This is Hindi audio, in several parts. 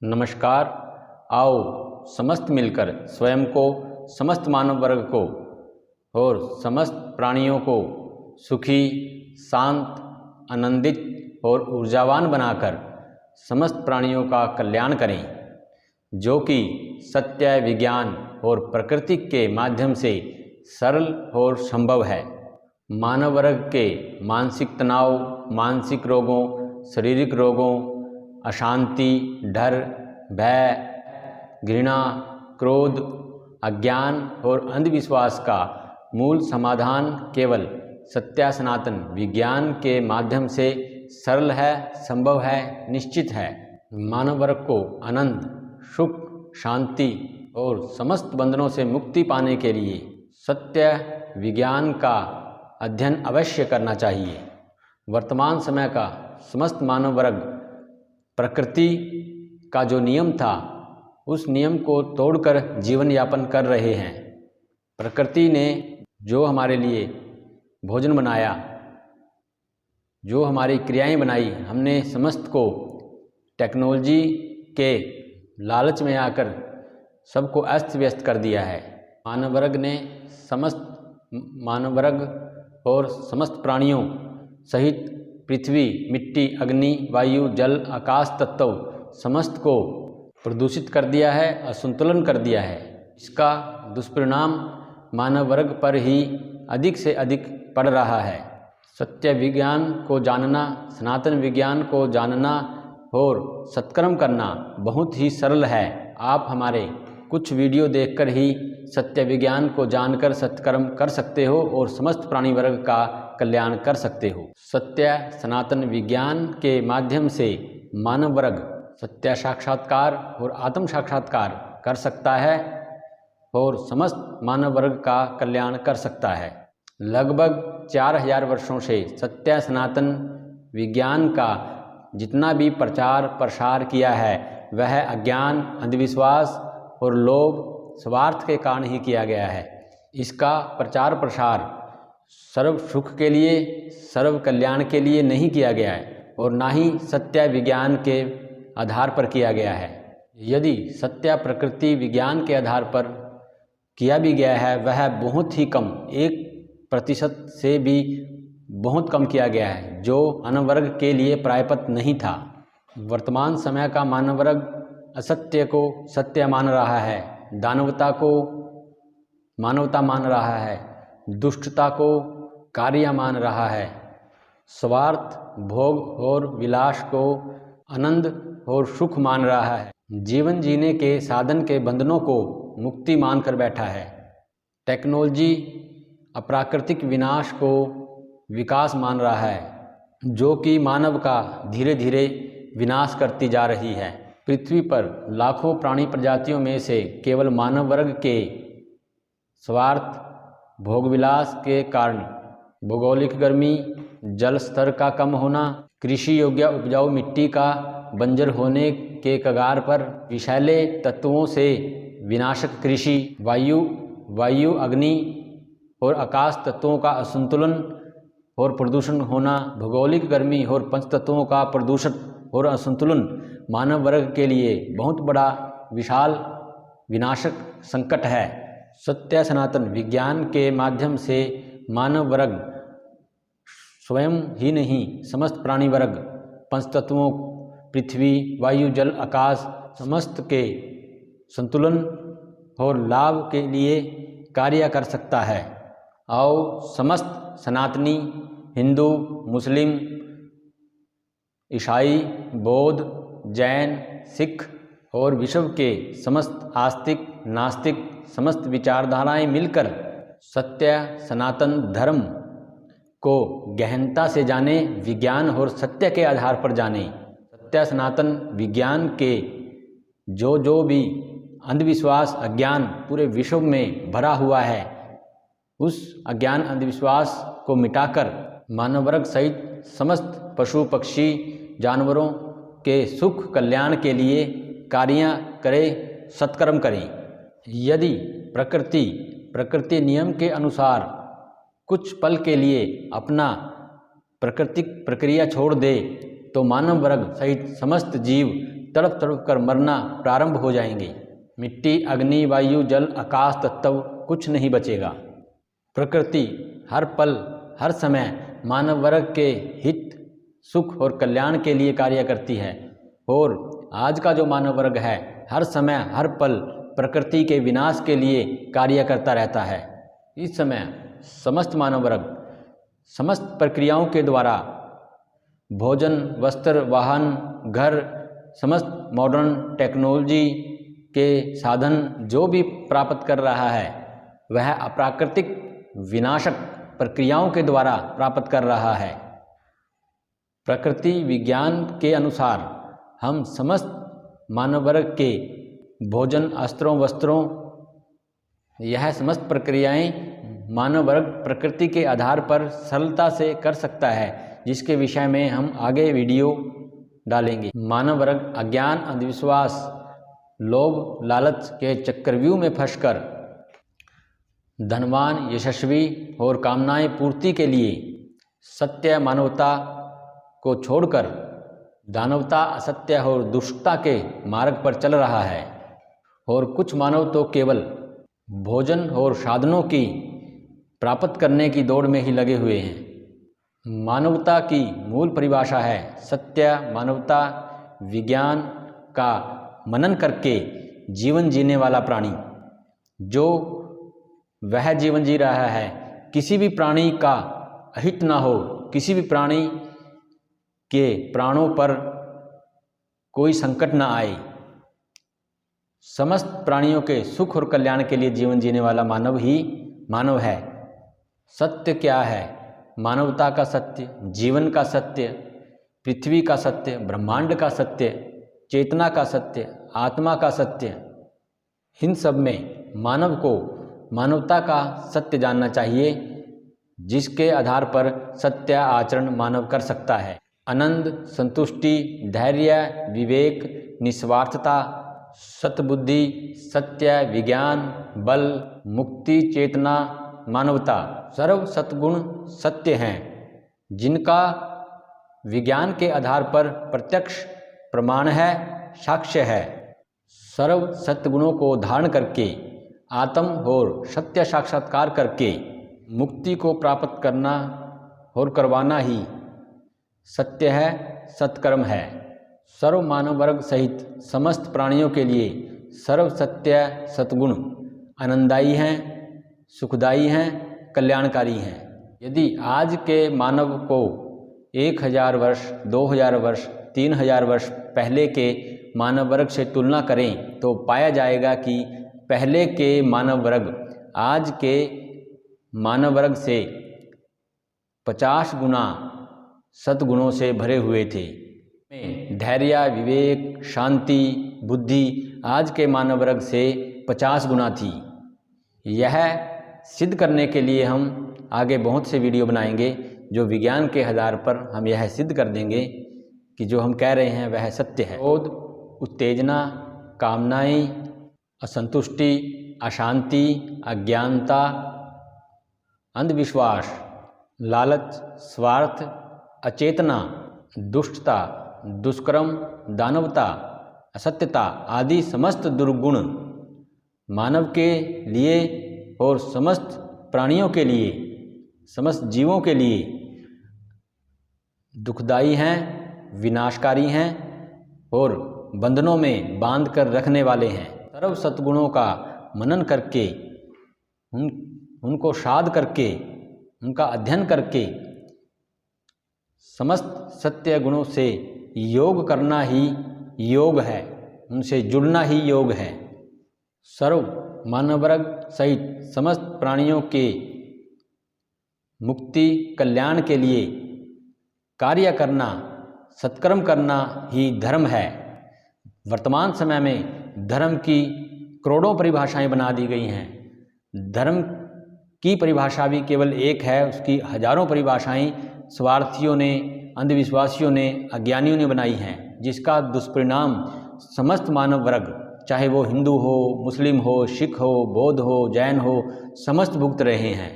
नमस्कार। आओ समस्त मिलकर स्वयं को, समस्त मानव वर्ग को और समस्त प्राणियों को सुखी, शांत, आनंदित और ऊर्जावान बनाकर समस्त प्राणियों का कल्याण करें, जो कि सत्य, विज्ञान और प्रकृति के माध्यम से सरल और संभव है। मानव वर्ग के मानसिक तनाव, मानसिक रोगों, शारीरिक रोगों, अशांति, डर, भय, घृणा, क्रोध, अज्ञान और अंधविश्वास का मूल समाधान केवल सत्य सनातन विज्ञान के माध्यम से सरल है, संभव है, निश्चित है। मानव वर्ग को आनंद, सुख, शांति और समस्त बंधनों से मुक्ति पाने के लिए सत्य विज्ञान का अध्ययन अवश्य करना चाहिए। वर्तमान समय का समस्त मानव वर्ग प्रकृति का जो नियम था, उस नियम को तोड़कर जीवन यापन कर रहे हैं। प्रकृति ने जो हमारे लिए भोजन बनाया, जो हमारी क्रियाएं बनाई, हमने समस्त को टेक्नोलॉजी के लालच में आकर सबको अस्त व्यस्त कर दिया है। मानव वर्ग ने मानव वर्ग और समस्त प्राणियों सहित पृथ्वी, मिट्टी, अग्नि, वायु, जल, आकाश तत्व समस्त को प्रदूषित कर दिया है, असंतुलन कर दिया है। इसका दुष्परिणाम मानव वर्ग पर ही अधिक से अधिक पड़ रहा है। सत्य विज्ञान को जानना, सनातन विज्ञान को जानना और सत्कर्म करना बहुत ही सरल है। आप हमारे कुछ वीडियो देखकर ही सत्य विज्ञान को जानकर सत्कर्म कर सकते हो और समस्त प्राणी वर्ग का कल्याण कर सकते हो। सत्य सनातन विज्ञान के माध्यम से मानव वर्ग सत्य साक्षात्कार और आत्म साक्षात्कार कर सकता है और समस्त मानव वर्ग का कल्याण कर सकता है। लगभग 4000 वर्षों से सत्य सनातन विज्ञान का जितना भी प्रचार प्रसार किया है, वह अज्ञान, अंधविश्वास और लोभ, स्वार्थ के कारण ही किया गया है। इसका प्रचार प्रसार सर्व सुख के लिए, सर्व कल्याण के लिए नहीं किया गया है और ना ही सत्य विज्ञान के आधार पर किया गया है। यदि सत्य प्रकृति विज्ञान के आधार पर किया भी गया है, वह बहुत ही कम, 1% से भी बहुत कम किया गया है, जो मानव वर्ग के लिए प्रायपत नहीं था। वर्तमान समय का मानव वर्ग असत्य को सत्य मान रहा है, दानवता को मानवता मान रहा है, दुष्टता को कार्य मान रहा है, स्वार्थ, भोग और विलास को आनंद और सुख मान रहा है, जीवन जीने के साधन के बंधनों को मुक्ति मानकर बैठा है। टेक्नोलॉजी अप्राकृतिक विनाश को विकास मान रहा है, जो कि मानव का धीरे धीरे विनाश करती जा रही है। पृथ्वी पर लाखों प्राणी प्रजातियों में से केवल मानव वर्ग के स्वार्थ, भोगविलास के कारण भौगोलिक गर्मी, जल स्तर का कम होना, कृषि योग्य उपजाऊ मिट्टी का बंजर होने के कगार पर, विषैले तत्वों से विनाशक कृषि, वायु, अग्नि और आकाश तत्वों का असंतुलन और प्रदूषण होना, भौगोलिक गर्मी और पंच तत्वों का प्रदूषण और असंतुलन मानव वर्ग के लिए बहुत बड़ा विशाल विनाशक संकट है। सत्य सनातन विज्ञान के माध्यम से मानव वर्ग स्वयं ही नहीं, समस्त प्राणी वर्ग पंचतत्वों पृथ्वी, वायु, जल, आकाश समस्त के संतुलन और लाभ के लिए कार्य कर सकता है। आओ समस्त सनातनी, हिंदू, मुस्लिम, ईसाई, बौद्ध, जैन, सिख और विश्व के समस्त आस्तिक, नास्तिक समस्त विचारधाराएं मिलकर सत्य सनातन धर्म को गहनता से जाने, विज्ञान और सत्य के आधार पर जाने। सत्य सनातन विज्ञान के जो भी अंधविश्वास, अज्ञान पूरे विश्व में भरा हुआ है, उस अज्ञान अंधविश्वास को मिटाकर मानव वर्ग सहित समस्त पशु पक्षी जानवरों के सुख कल्याण के लिए कार्य करें, सत्कर्म करें। यदि प्रकृति नियम के अनुसार कुछ पल के लिए अपना प्राकृतिक प्रक्रिया छोड़ दे, तो मानव वर्ग सहित समस्त जीव तड़प तड़प कर मरना प्रारंभ हो जाएंगे। मिट्टी, अग्नि, वायु, जल, आकाश तत्व कुछ नहीं बचेगा। प्रकृति हर पल हर समय मानव वर्ग के हित, सुख और कल्याण के लिए कार्य करती है और आज का जो मानव वर्ग है हर समय हर पल प्रकृति के विनाश के लिए कार्य करता रहता है। इस समय समस्त मानव वर्ग समस्त प्रक्रियाओं के द्वारा भोजन, वस्त्र, वाहन, घर, समस्त मॉडर्न टेक्नोलॉजी के साधन जो भी प्राप्त कर रहा है वह अप्राकृतिक विनाशक प्रक्रियाओं के द्वारा प्राप्त कर रहा है। प्रकृति विज्ञान के अनुसार हम समस्त मानव वर्ग के भोजन, अस्त्रों, वस्त्रों, यह समस्त प्रक्रियाएं मानव वर्ग प्रकृति के आधार पर सरलता से कर सकता है, जिसके विषय में हम आगे वीडियो डालेंगे। मानव वर्ग अज्ञान, अंधविश्वास, लोभ, लालच के चक्रव्यूह में फंसकर धनवान, यशस्वी और कामनाएं पूर्ति के लिए सत्य मानवता को छोड़कर दानवता, असत्य और दुष्टता के मार्ग पर चल रहा है और कुछ मानव तो केवल भोजन और साधनों की प्राप्त करने की दौड़ में ही लगे हुए हैं। मानवता की मूल परिभाषा है सत्य, मानवता, विज्ञान का मनन करके जीवन जीने वाला प्राणी। जो वह जीवन जी रहा है, किसी भी प्राणी का अहित ना हो, किसी भी प्राणी के प्राणों पर कोई संकट ना आए, समस्त प्राणियों के सुख और कल्याण के लिए जीवन जीने वाला मानव ही मानव है। सत्य क्या है? मानवता का सत्य, जीवन का सत्य, पृथ्वी का सत्य, ब्रह्मांड का सत्य, चेतना का सत्य, आत्मा का सत्य, इन सब में मानव को मानवता का सत्य जानना चाहिए, जिसके आधार पर सत्य आचरण मानव कर सकता है। आनंद, संतुष्टि, धैर्य, विवेक, निस्वार्थता, सतबुद्धि, सत्य, विज्ञान, बल, मुक्ति, चेतना, मानवता सर्व सतगुण सत्य हैं, जिनका विज्ञान के आधार पर प्रत्यक्ष प्रमाण है, साक्ष्य है। सर्व सत्गुणों को धारण करके आत्म और सत्य साक्षात्कार करके मुक्ति को प्राप्त करना और करवाना ही सत्य है, सत्कर्म है। सर्व मानव वर्ग सहित समस्त प्राणियों के लिए सर्व सत्य सतगुण आनंददायी हैं, सुखदायी हैं, कल्याणकारी हैं। यदि आज के मानव को 1000 वर्ष, 2000 वर्ष, 3000 वर्ष पहले के मानव वर्ग से तुलना करें तो पाया जाएगा कि पहले के मानव वर्ग आज के मानव वर्ग से 50 गुना सद्गुणों से भरे हुए थे। धैर्य, विवेक, शांति, बुद्धि आज के मानव वर्ग से 50 गुना थी। यह सिद्ध करने के लिए हम आगे बहुत से वीडियो बनाएंगे, जो विज्ञान के आधार पर हम यह सिद्ध कर देंगे कि जो हम कह रहे हैं वह सत्य है। क्रोध, उत्तेजना, कामनाएं, असंतुष्टि, अशांति, अज्ञानता, अंधविश्वास, लालच, स्वार्थ, अचेतना, दुष्टता, दुष्कर्म, दानवता, असत्यता आदि समस्त दुर्गुण मानव के लिए और समस्त प्राणियों के लिए, समस्त जीवों के लिए दुखदाई हैं, विनाशकारी हैं और बंधनों में बांध कर रखने वाले हैं। सर्व सद्गुणों का मनन करके उनको साध करके उनका अध्ययन करके समस्त सत्य गुणों से योग करना ही योग है, उनसे जुड़ना ही योग है। सर्व मानव वर्ग सहित समस्त प्राणियों के मुक्ति कल्याण के लिए कार्य करना, सत्कर्म करना ही धर्म है। वर्तमान समय में धर्म की करोड़ों परिभाषाएं बना दी गई हैं। धर्म की परिभाषा भी केवल एक है, उसकी हजारों परिभाषाएं स्वार्थियों ने, अंधविश्वासियों ने, अज्ञानियों ने बनाई हैं, जिसका दुष्परिणाम समस्त मानव वर्ग, चाहे वो हिंदू हो, मुस्लिम हो, सिख हो, बौद्ध हो, जैन हो, समस्त भुगत रहे हैं।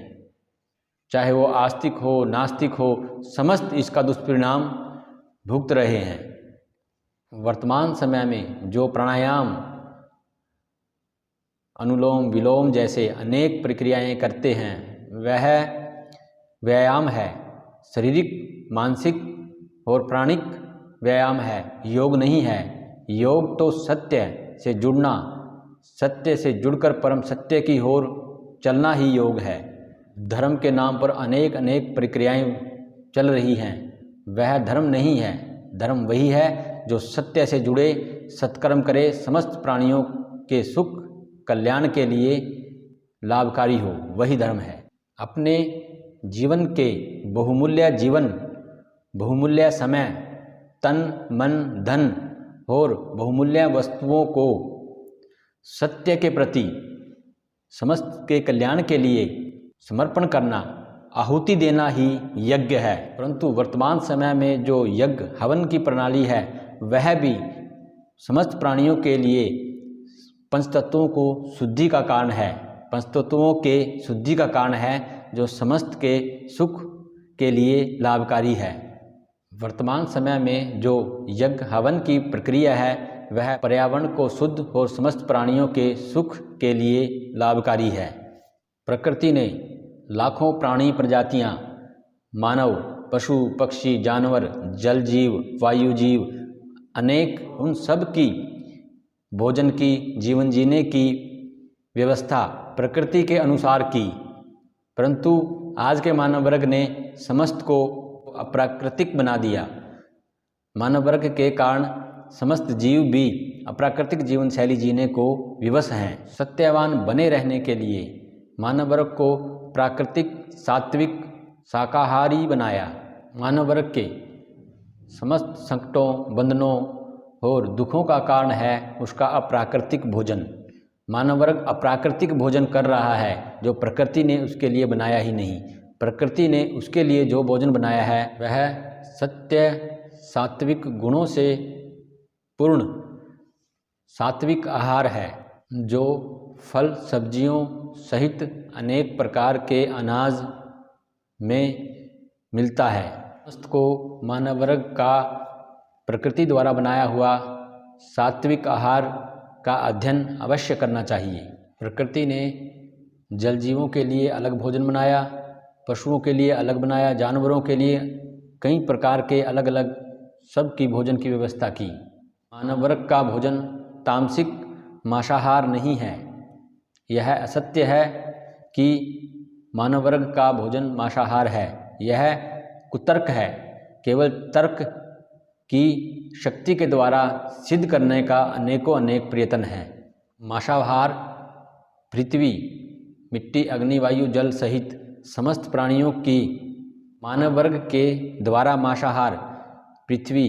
चाहे वो आस्तिक हो, नास्तिक हो, समस्त इसका दुष्परिणाम भुगत रहे हैं। वर्तमान समय में जो प्राणायाम, अनुलोम विलोम जैसे अनेक प्रक्रियाएं करते हैं वह व्यायाम है, शारीरिक, मानसिक और प्राणिक व्यायाम है, योग नहीं है। योग तो सत्य से जुड़ना, सत्य से जुड़कर परम सत्य की ओर चलना ही योग है। धर्म के नाम पर अनेक अनेक प्रक्रियाएं चल रही हैं, वह धर्म नहीं है। धर्म वही है जो सत्य से जुड़े, सत्कर्म करे, समस्त प्राणियों के सुख कल्याण के लिए लाभकारी हो, वही धर्म है। अपने जीवन के बहुमूल्य समय, तन मन धन और बहुमूल्य वस्तुओं को सत्य के प्रति, समस्त के कल्याण के लिए समर्पण करना, आहुति देना ही यज्ञ है। परंतु वर्तमान समय में जो यज्ञ हवन की प्रणाली है वह भी समस्त प्राणियों के लिए पंचतत्वों को शुद्धि का कारण है, पंचतत्वों के शुद्धि का कारण है, जो समस्त के सुख के लिए लाभकारी है। वर्तमान समय में जो यज्ञ हवन की प्रक्रिया है वह पर्यावरण को शुद्ध और समस्त प्राणियों के सुख के लिए लाभकारी है। प्रकृति ने लाखों प्राणी प्रजातियां, मानव, पशु, पक्षी, जानवर, जल जीव, वायु जीव, अनेक, उन सब की भोजन की, जीवन जीने की व्यवस्था प्रकृति के अनुसार की। परंतु आज के मानव वर्ग ने समस्त को अप्राकृतिक बना दिया। मानव वर्ग के कारण समस्त जीव भी अप्राकृतिक जीवन शैली जीने को विवश हैं। सत्यवान बने रहने के लिए मानव वर्ग को प्राकृतिक, सात्विक, शाकाहारी बनाया। मानव वर्ग के समस्त संकटों, बंधनों और दुखों का कारण है उसका अप्राकृतिक भोजन। मानव वर्ग अप्राकृतिक भोजन कर रहा है जो प्रकृति ने उसके लिए बनाया ही नहीं। प्रकृति ने उसके लिए जो भोजन बनाया है वह सत्य, सात्विक गुणों से पूर्ण सात्विक आहार है, जो फल सब्जियों सहित अनेक प्रकार के अनाज में मिलता है। समस्त को मानव वर्ग का प्रकृति द्वारा बनाया हुआ सात्विक आहार का अध्ययन अवश्य करना चाहिए। प्रकृति ने जल जीवों के लिए अलग भोजन बनाया, पशुओं के लिए अलग बनाया, जानवरों के लिए कई प्रकार के अलग अलग सबकी भोजन की व्यवस्था की। मानव वर्ग का भोजन तामसिक मांसाहार नहीं है। यह असत्य है कि मानव वर्ग का भोजन मांसाहार है, यह कुतर्क है। केवल तर्क की शक्ति के द्वारा सिद्ध करने का अनेकों अनेक प्रयत्न है। मांसाहार पृथ्वी, मिट्टी, अग्नि, वायु, जल सहित समस्त प्राणियों की, मानव वर्ग के द्वारा मांसाहार पृथ्वी,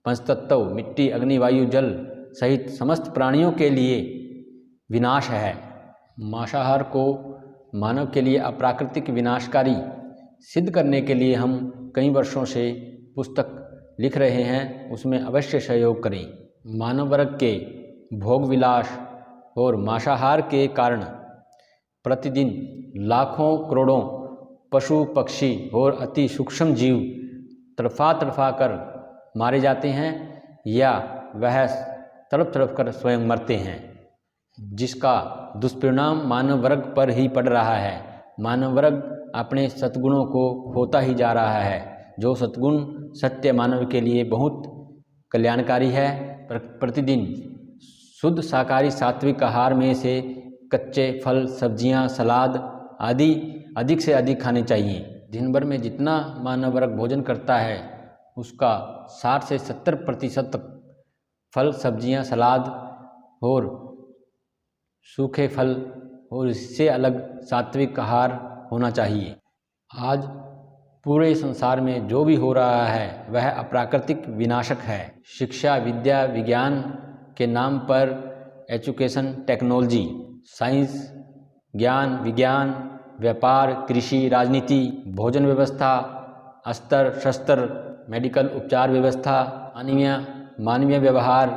पंचतत्व, मिट्टी, अग्नि, वायु, जल सहित समस्त प्राणियों के लिए विनाश है। मांसाहार को मानव के लिए अप्राकृतिक विनाशकारी सिद्ध करने के लिए हम कई वर्षों से पुस्तक लिख रहे हैं, उसमें अवश्य सहयोग करें। मानव वर्ग के भोग विलास और मांसाहार के कारण प्रतिदिन लाखों करोड़ों पशु पक्षी और अति सूक्ष्म जीव तड़फा कर मारे जाते हैं या वह तड़प तड़प कर स्वयं मरते हैं, जिसका दुष्परिणाम मानव वर्ग पर ही पड़ रहा है। मानव वर्ग अपने सद्गुणों को खोता ही जा रहा है। जो सद्गुण सत्य मानव के लिए बहुत कल्याणकारी है। प्रतिदिन शुद्ध शाकाहारी सात्विक आहार में से कच्चे फल, सब्जियां, सलाद आदि अधिक से अधिक खाने चाहिए। दिन भर में जितना मानव वर्ग भोजन करता है उसका 60 से 70% फल, सब्जियां, सलाद और सूखे फल और इससे अलग सात्विक आहार होना चाहिए। आज पूरे संसार में जो भी हो रहा है वह अप्राकृतिक विनाशक है। शिक्षा, विद्या, विज्ञान के नाम पर एजुकेशन, टेक्नोलॉजी, साइंस, ज्ञान, विज्ञान, व्यापार, कृषि, राजनीति, भोजन व्यवस्था, अस्त्र शस्त्र, मेडिकल उपचार व्यवस्था, मानवीय व्यवहार,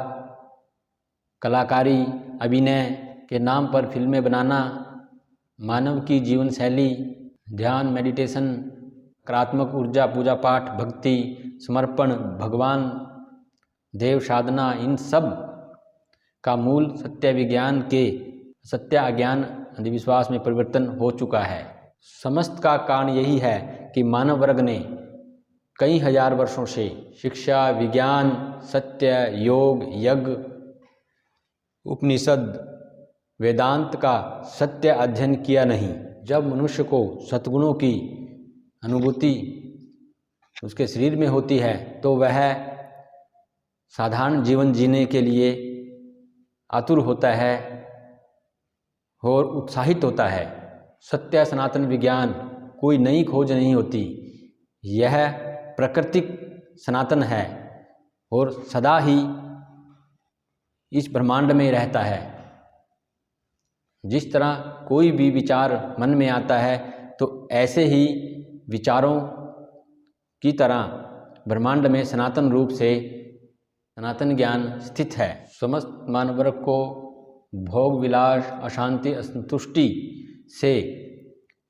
कलाकारी, अभिनय के नाम पर फिल्में बनाना, मानव की जीवन शैली, ध्यान, मेडिटेशन, सकारात्मक ऊर्जा, पूजा पाठ, भक्ति, समर्पण, भगवान, देव साधना, इन सब का मूल सत्य विज्ञान के सत्य अज्ञान अंधविश्वास में परिवर्तन हो चुका है। समस्त का कारण यही है कि मानव वर्ग ने कई हजार वर्षों से शिक्षा, विज्ञान, सत्य, योग, यज्ञ, उपनिषद, वेदांत का सत्य अध्ययन किया नहीं। जब मनुष्य को सद्गुणों की अनुभूति उसके शरीर में होती है तो वह साधारण जीवन जीने के लिए आतुर होता है और उत्साहित होता है। सत्य सनातन विज्ञान कोई नई खोज नहीं होती, यह प्राकृतिक सनातन है और सदा ही इस ब्रह्मांड में रहता है। जिस तरह कोई भी विचार मन में आता है तो ऐसे ही विचारों की तरह ब्रह्मांड में सनातन रूप से सनातन ज्ञान स्थित है। समस्त मानव वर्ग को भोग विलास, अशांति, असंतुष्टि से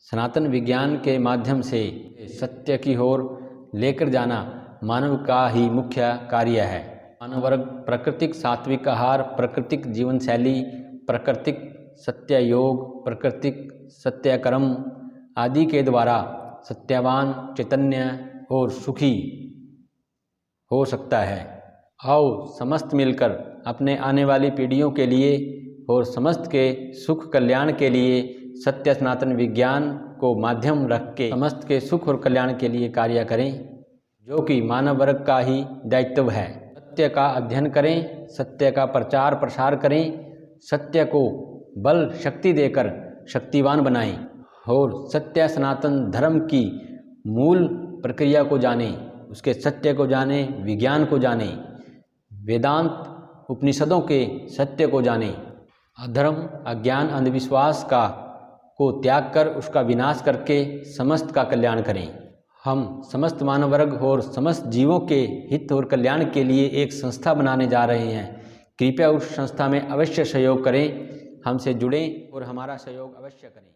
सनातन विज्ञान के माध्यम से सत्य की ओर लेकर जाना मानव का ही मुख्य कार्य है। मानव वर्ग प्राकृतिक सात्विक आहार, प्राकृतिक जीवन शैली, प्राकृतिक सत्य योग, प्राकृतिक सत्य कर्म आदि के द्वारा सत्यवान, चैतन्य और सुखी हो सकता है। आओ समस्त मिलकर अपने आने वाली पीढ़ियों के लिए और समस्त के सुख कल्याण के लिए सत्य सनातन विज्ञान को माध्यम रख के समस्त के सुख और कल्याण के लिए कार्य करें, जो कि मानव वर्ग का ही दायित्व है। सत्य का अध्ययन करें, सत्य का प्रचार प्रसार करें, सत्य को बल शक्ति देकर शक्तिवान बनाएं और सत्य सनातन धर्म की मूल प्रक्रिया को जानें, उसके सत्य को जानें, विज्ञान को जानें, वेदांत उपनिषदों के सत्य को जानें। अधर्म, अज्ञान, अंधविश्वास को त्याग कर उसका विनाश करके समस्त का कल्याण करें। हम समस्त मानव वर्ग और समस्त जीवों के हित और कल्याण के लिए एक संस्था बनाने जा रहे हैं। कृपया उस संस्था में अवश्य सहयोग करें, हमसे जुड़ें और हमारा सहयोग अवश्य करें।